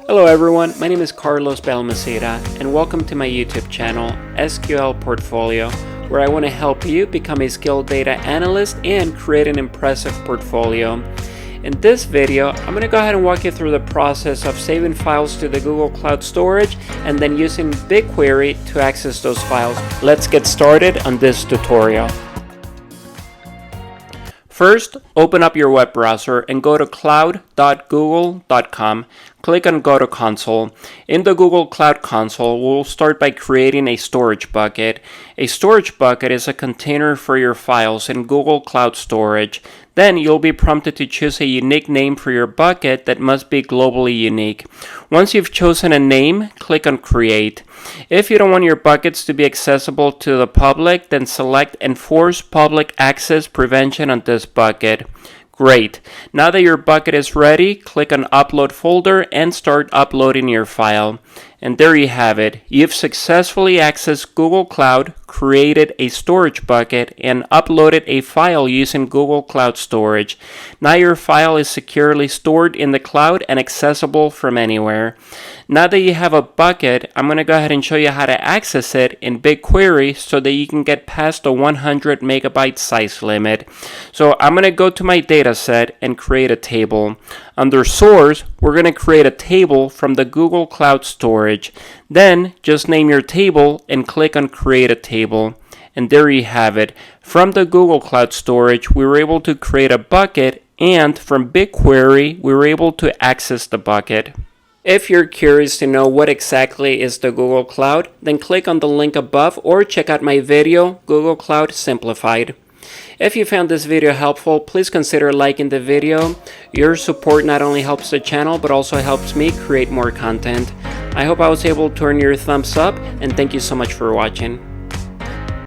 Hello everyone, my name is Carlos Balmaceda and welcome to my YouTube channel, SQL Portfolio, where I want to help you become a skilled data analyst and create an impressive portfolio. In this video, I'm going to go ahead and walk you through the process of saving files to the Google Cloud Storage and then using BigQuery to access those files. Let's get started on this tutorial. First, open up your web browser and go to cloud.google.com. Click on Go to Console. In the Google Cloud Console, we'll start by creating a storage bucket. A storage bucket is a container for your files in Google Cloud Storage. Then you'll be prompted to choose a unique name for your bucket that must be globally unique. Once you've chosen a name, click on Create. If you don't want your buckets to be accessible to the public, then select Enforce Public Access Prevention on this bucket. Great. Now that your bucket is ready, click on Upload Folder and start uploading your file. And there you have it. You've successfully accessed Google Cloud, created a storage bucket, and uploaded a file using Google Cloud Storage. Now your file is securely stored in the cloud and accessible from anywhere. Now that you have a bucket, I'm going to go ahead and show you how to access it in BigQuery so that you can get past the 100 megabyte size limit. So I'm going to go to my data set and create a table. Under Source, we're going to create a table from the Google Cloud Storage. Then just name your table and click on Create a Table. And there you have it. From the Google Cloud Storage, we were able to create a bucket, and from BigQuery, we were able to access the bucket. If you're curious to know what exactly is the Google Cloud, then click on the link above or check out my video, Google Cloud Simplified. If you found this video helpful, please consider liking the video. Your support not only helps the channel, but also helps me create more content. I hope I was able to earn your thumbs up, and thank you so much for watching.